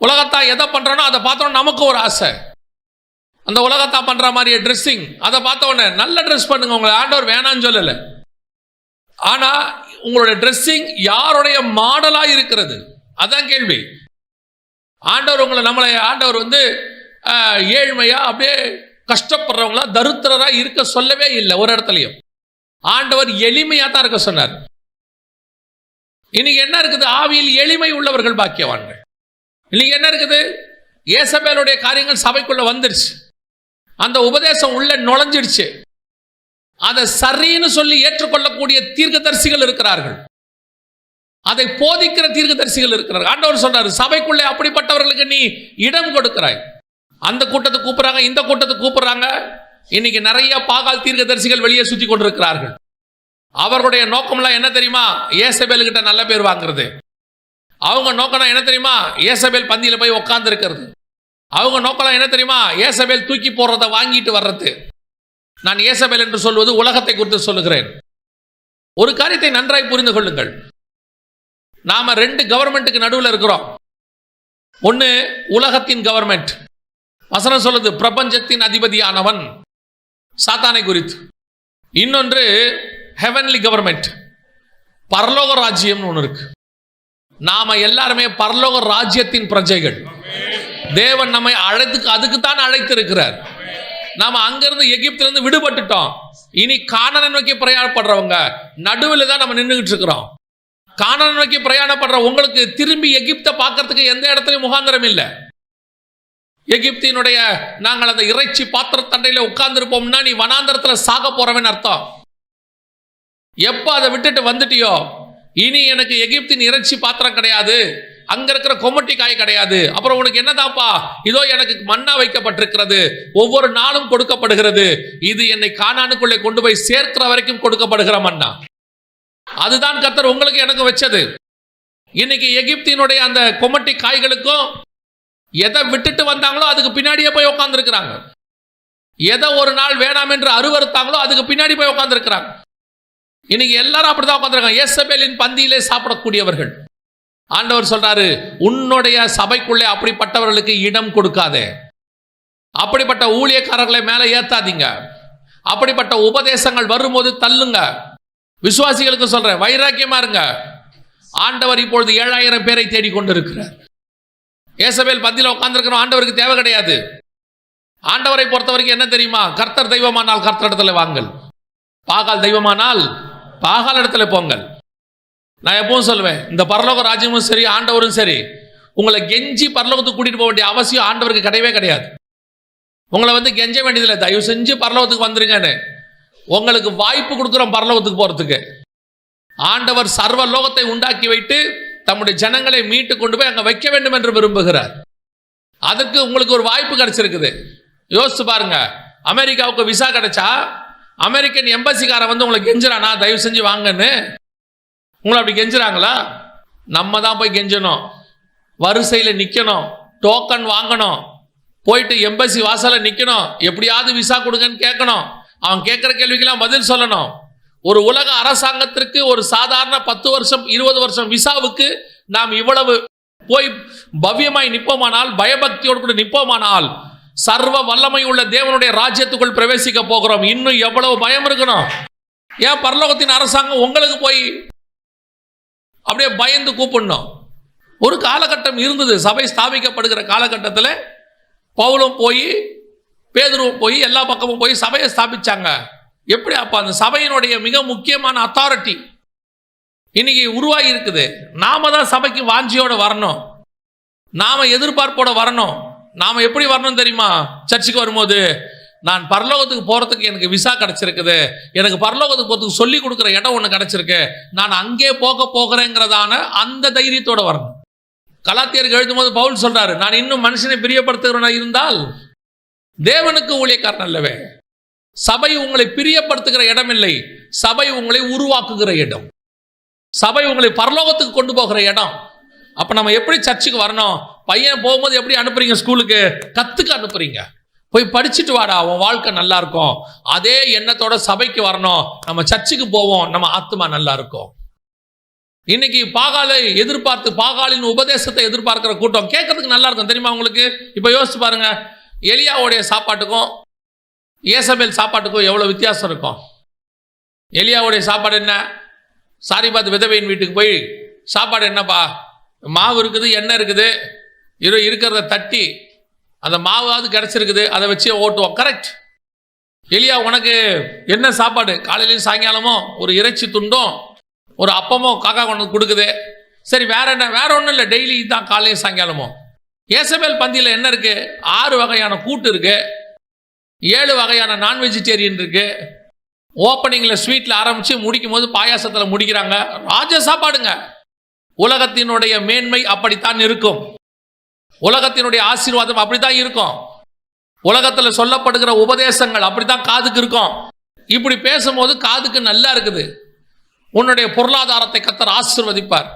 உலகத்தான் எதை பண்றனோ அதை பார்த்தோம் நமக்கு ஒரு ஆசை. அந்த உலகத்தான் பண்ற மாதிரியே ட்ரெஸ்ஸிங், அதை பார்த்த உடனே நல்ல ட்ரெஸ் பண்ணுங்க, உங்களை ஆண்டவர் வேணான்னு சொல்லலை. ஆனா உங்களுடைய ட்ரெஸ்ஸிங் யாருடைய மாடலா இருக்கிறது, அதான் கேள்வி. ஆண்டவர் ஆண்டவர் ஏழ்மையா அப்படியே கஷ்டப்படுறவங்களா தரித்திரரா இருக்க சொல்லவே இல்லை. ஒரு இடத்துலையும் ஆண்டவர் எளிமையா தான் இருக்க சொன்னார். இன்னைக்கு என்ன இருக்குது? ஆவியில் எளிமை உள்ளவர்கள் பாக்கியவான்கள். இன்னைக்கு என்ன இருக்குது? ஏசபேலுடைய காரியங்கள் சபைக்குள்ள வந்துருச்சு, அந்த உபதேசம் உள்ள நுழைஞ்சிடுச்சு. அதை சரின்னு சொல்லி ஏற்றுக்கொள்ளக்கூடிய தீர்க்கதரிசிகள் இருக்கிறார்கள், அதை போதிக்கிற தீர்க்கதரிசிகள் இருக்கிறார்கள். ஆண்டவர் சொல்றாரு, சபைக்குள்ளே அப்படிப்பட்டவர்களுக்கு நீ இடம் கொடுக்கிறாய். அந்த கூட்டத்துக்கு கூப்பிடுறாங்க, இந்த கூட்டத்துக்கு கூப்பிடுறாங்க. இன்னைக்கு நிறைய பாகால் தீர்க்கதரிசிகள் வெளியே சுத்தி கொண்டிருக்கிறார்கள். அவர்களுடைய நோக்கம்லாம் என்ன தெரியுமா? ஏசபேல் கிட்ட நல்ல பேர் வாங்குறது. அவங்க நோக்கம் என்ன தெரியுமா? ஏசபேல் பந்தியில போய் உட்கார்ந்து இருக்கிறது. அவங்க நோக்கம் என்ன தெரியுமா? ஏசபேல் தூக்கி போடுறதை வாங்கிட்டு வர்றது. நான் ஏசபேல் என்று சொல்வது உலகத்தை குறித்து சொல்லுகிறேன். ஒரு காரியத்தை நன்றாய் புரிந்து கொள்ளுங்கள். நாம 2 கவர்மெண்ட்டுக்கு நடுவில் இருக்கிறோம். ஒன்னு உலகத்தின் கவர்மெண்ட், வசனம் சொல்லுது பிரபஞ்சத்தின் அதிபதியானவன் சாத்தானை குறித்து. இன்னொன்று ஹெவன்லி கவர்மெண்ட், பரலோக ராஜ்யம் ஒன்று இருக்கு. நாம எல்லாருமே பரலோக ராஜ்யத்தின் பிரஜைகள். தேவன் நம்மை அதுக்குத்தான் அழைத்திருக்கிறார். நாம அங்கிருந்து எகிப்திலிருந்து விடுபட்டுட்டோம். இனி கானானை நோக்கி பிரயாணப்படுறவங்க நடுவில் தான் நம்ம நின்றுகிட்டு இருக்கிறோம். கானானை நோக்கி பிரயாணப்படுற உங்களுக்கு திரும்பி எகிப்தை பார்க்கறதுக்கு எந்த இடத்துலையும் முகாந்திரம் இல்லை. எகிப்தினுடைய நாங்கள் அந்த இறைச்சி பாத்திர தண்டையில உட்கார்ந்து இருப்போம்னா நீ வனாந்தரத்துல சாக போறவன் அர்த்தம். எப்ப அதை விட்டுட்டு வந்துட்டியோ, இனி எனக்கு எகிப்தின் இறைச்சி பாத்திரம் கிடையாது, அங்க இருக்கிற கொமட்டி காய் கிடையாது. அப்புறம் உனக்கு என்னதாப்பா? இதோ எனக்கு மன்னா வைக்கப்பட்டிருக்கிறது, ஒவ்வொரு நாளும் கொடுக்கப்படுகிறது. இது என்னை கானானுக்குள்ளே கொண்டு போய் சேர்க்கிற வரைக்கும் கொடுக்கப்படுகிற மன்னா. அதுதான் கர்த்தர் உங்களுக்கு எனக்கு வச்சது. இன்னைக்கு எகிப்தினுடைய அந்த கொமட்டி காய்களுக்கும் எதை விட்டுட்டு வந்தாங்களோ அதுக்கு பின்னாடியே போய் உட்கார்ந்து இருக்கிறாங்க. எதை ஒரு நாள் வேணாம் என்று அருவறுத்தாங்களோ அதுக்கு பின்னாடி போய் உட்கார்ந்து இருக்கிறாங்க. இன்னைக்கு எல்லாரும் அப்படிதான் உட்கார்ந்துருக்காங்க, ஏசபேலின் பந்தியிலே சாப்பிடக்கூடியவர்கள். ஆண்டவர் சொல்றாரு, உன்னுடைய சபைக்குள்ளே அப்படிப்பட்டவர்களுக்கு இடம் கொடுக்காதே. அப்படிப்பட்ட ஊழியக்காரர்களை மேலே ஏத்தாதீங்க. அப்படிப்பட்ட உபதேசங்கள் வரும்போது தள்ளுங்க. விசுவாசிகளுக்கு சொல்றேன், வைராக்கியமா இருங்க. ஆண்டவர் இப்பொழுது 7000 பேரை தேடிக்கொண்டிருக்கிறார். ஏசபேல் பந்தியில் உட்கார்ந்துருக்கிறோம், ஆண்டவருக்கு தேவை கிடையாது. ஆண்டவரை பொறுத்த வரைக்கும் என்ன தெரியுமா? கர்த்தர் தெய்வமானால் கர்த்தர் இடத்துல வாங்கல், பாகால் தெய்வமானால் பாகால் இடத்துல போங்கள். நான் எப்பவும் சொல்லுவேன், இந்த பரலோக ராஜ்யமும் சரி ஆண்டவரும் சரி, உங்களை கெஞ்சி பரலோகத்துக்கு கூட்டிட்டு போக வேண்டிய அவசியம் ஆண்டவருக்கு கிடையவே கிடையாது. உங்களை கெஞ்ச வேண்டியதில்லை, தயவு செஞ்சு பரலோகத்துக்கு வந்துருங்கன்னு. உங்களுக்கு வாய்ப்பு கொடுக்குறோம் பரலோகத்துக்கு போறதுக்கு. ஆண்டவர் சர்வ லோகத்தை உண்டாக்கி வைத்து தம்முடைய ஜனங்களை மீட்டு கொண்டு போய் அங்க வைக்க வேண்டும் என்று விரும்புகிறார். அதற்கு உங்களுக்கு ஒரு வாய்ப்பு கிடைச்சிருக்குது. யோசிச்சு பாருங்க, அமெரிக்காவுக்கு விசா கிடைச்சா அமெரிக்கன் எம்பசிக்காரன் உங்களை கெஞ்சுறானா தயவு செஞ்சு வாங்கன்னு? உங்களை அப்படி கெஞ்சுறாங்களா? நம்ம தான் போய் கெஞ்சணும், வரிசையில் நிற்கணும், டோக்கன் வாங்கணும், போயிட்டு எம்பசி வாசல நிற்கணும், எப்படியாவது விசா கொடுங்கன்னு கேட்கணும். அவன் கேட்குற கேள்விக்கெல்லாம் பதில் சொல்லணும். ஒரு உலக அரசாங்கத்திற்கு ஒரு சாதாரண 10 வருஷம் 20 வருஷம் விசாவுக்கு நாம் இவ்வளவு போய் பவ்யமாய் நிற்போமானால், பயபக்தியோடு கூட நிற்போமானால், சர்வ வல்லமை உள்ள தேவனுடைய ராஜ்யத்துக்குள் பிரவேசிக்க போகிறோம். இன்னும் எவ்வளவு பயம் இருக்கணும்? ஏன் பரலோகத்தின் அரசாங்கம் உங்களுக்கு போய் அப்படியே பயந்து கூப்பிடணும்? ஒரு காலகட்டம் இருந்தது, சபை ஸ்தாபிக்கப்படுகிற காலகட்டத்தில் பவுலும் போய் பேதுருவும் போய் எல்லா பக்கமும் போய் சபையை ஸ்தாபிச்சாங்க. எப்படி? அப்ப அந்த சபையினுடைய மிக முக்கியமான அத்தாரிட்டி இன்னைக்கு உருவாகி இருக்குது. நாம தான் சபைக்கு வாஞ்சியோட வரணும், நாம எதிர்பார்ப்போட வரணும். நாம எப்படி வரணும் தெரியுமா? சர்ச்சுக்கு வரும்போது, நான் பரலோகத்துக்கு போறதுக்கு எனக்கு விசா கிடைச்சிருக்குது, எனக்கு பரலோகத்துக்கு போறதுக்கு சொல்லி கொடுக்குற இடம் ஒன்று கிடைச்சிருக்கு, நான் அங்கே போக போகிறேங்கிறதான அந்த தைரியத்தோட வரணும். கலாத்தியருக்கு எழுதும் போது பவுல் சொல்றாரு, நான் இன்னும் மனுஷனை பிரியப்படுத்துகிறவனா இருந்தால் தேவனுக்கு ஊழியக்காரன் அல்லவே. சபை உங்களை பிரியப்படுத்துகிற இடம் இல்லை, சபை உங்களை உருவாக்குகிற இடம், சபை உங்களை பரலோகத்துக்கு கொண்டு போகிற இடம். அப்ப நம்ம எப்படி சர்ச்சுக்கு வரணும்? பையன் போகும்போது எப்படி அனுப்புறீங்க? ஸ்கூலுக்கு கத்துக்க அனுப்புறீங்க, போய் படிச்சுட்டு வாடா, உன் வாழ்க்கை நல்லா இருக்கும். அதே எண்ணத்தோட சபைக்கு வரணும். நம்ம சர்ச்சுக்கு போவோம், நம்ம ஆத்மா நல்லா இருக்கும். இன்னைக்கு பாகாலை எதிர்பார்த்து பாகாலின் உபதேசத்தை எதிர்பார்க்கிற கூட்டம் கேட்கறதுக்கு நல்லா இருக்கும் தெரியுமா உங்களுக்கு? இப்போ யோசிச்சு பாருங்க, எலியாவுடைய சாப்பாட்டுக்கும் ஏசபேல் சாப்பாட்டுக்கும் எவ்வளோ வித்தியாசம் இருக்கும். எலியாவுடைய சாப்பாடு என்ன? சாரிபாத் விதவையின் வீட்டுக்கு போய் சாப்பாடு என்னப்பா, மாவு இருக்குது, எண்ணெய் இருக்குது, இருக்கிறத தட்டி அந்த மாவாவது கிடச்சிருக்குது, அதை வச்சு ஓட்டுவோம். கரெக்ட். எலியா உனக்கு என்ன சாப்பாடு? காலையிலையும் சாயங்காலமும் ஒரு இறைச்சி துண்டும் ஒரு அப்பமோ காக்கா கொண்டு கொடுக்குது. சரி, வேற என்ன? வேற ஒன்றும் இல்லை, டெய்லி தான் காலையும் சாயங்காலமும். ஏசபேல் பந்தியில் என்ன இருக்கு? 6 வகையான கூட்டு இருக்கு, 7 வகையான நான் வெஜிடேரியன் இருக்கு. ஓப்பனிங்கில் ஸ்வீட்டில் ஆரம்பித்து முடிக்கும் போது பாயாசத்தில் முடிக்கிறாங்க. ராஜ சாப்பாடுங்க. உலகத்தினுடைய மேன்மை அப்படித்தான் இருக்கும். உலகத்தினுடைய ஆசீர்வாதம் அப்படித்தான் இருக்கும். உலகத்தில் சொல்லப்படுகிற உபதேசங்கள் அப்படித்தான் காதுக்கு இருக்கும். இப்படி பேசும்போது காதுக்கு நல்லா இருக்குது. உன்னுடைய பொருளாதாரத்தை கர்த்தர் ஆசீர்வதிப்பார்.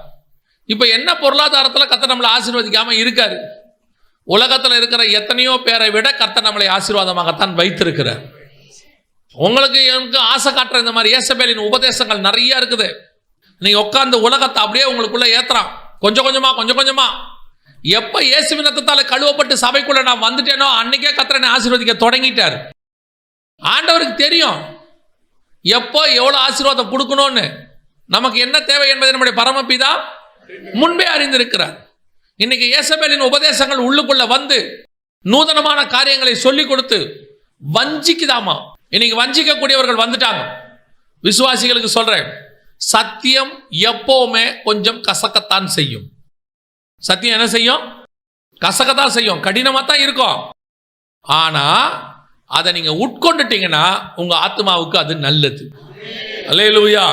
இப்போ என்ன பொருளாதாரத்தில் கர்த்தர் நம்மளை ஆசீர்வதிக்காம இருக்காரு? உலகத்தில் இருக்கிற எத்தனையோ பேரை விட கர்த்தர் நம்மளை ஆசீர்வாதமாகத்தான் வைத்திருக்கிறார். உங்களுக்கு எனக்கு ஆசை காட்டுற இந்த மாதிரி ஏசபேலின் உபதேசங்கள் நிறைய இருக்குது. நீங்க உட்கார்ந்து உலகத்தை அப்படியே உங்களுக்குள்ள ஏத்துறான், கொஞ்சம் கொஞ்சமா. எப்ப இயேசுவின் ரத்தத்தால கழுவப்பட்டு சபைக்குள்ள நான் வந்துட்டேனோ அன்னைக்கே கர்த்தர் என்னை ஆசீர்வதிக்க தொடங்கிட்டார். ஆண்டவருக்கு தெரியும் எப்போ எவ்வளவு ஆசீர்வாதம் கொடுக்கணும்னு, நமக்கு என்ன தேவை என்பதை நம்முடைய பரமபிதா முன்பே அறிந்திருக்கிறார். இன்னைக்கு ஏசபேலின் உபதேசங்கள் உள்ளுக்குள்ள வந்து நூதனமான காரியங்களை சொல்லி கொடுத்து வஞ்சிக்குதாமா. இன்னைக்கு வஞ்சிக்கக்கூடியவர்கள் வந்துட்டாங்க. விசுவாசிகளுக்கு சொல்றேன், சத்தியம் எப்பவுமே கொஞ்சம் கசக்கத்தான் செய்யும். சத்தியம் என்ன செய்யும்? கசக்கத்தான் செய்யும், கடினமா தான் இருக்கும். ஆனா அதை நீங்க உட்கொண்டுட்டீங்கன்னா உங்க ஆத்மாவுக்கு அது நல்லது. அல்லேலூயா.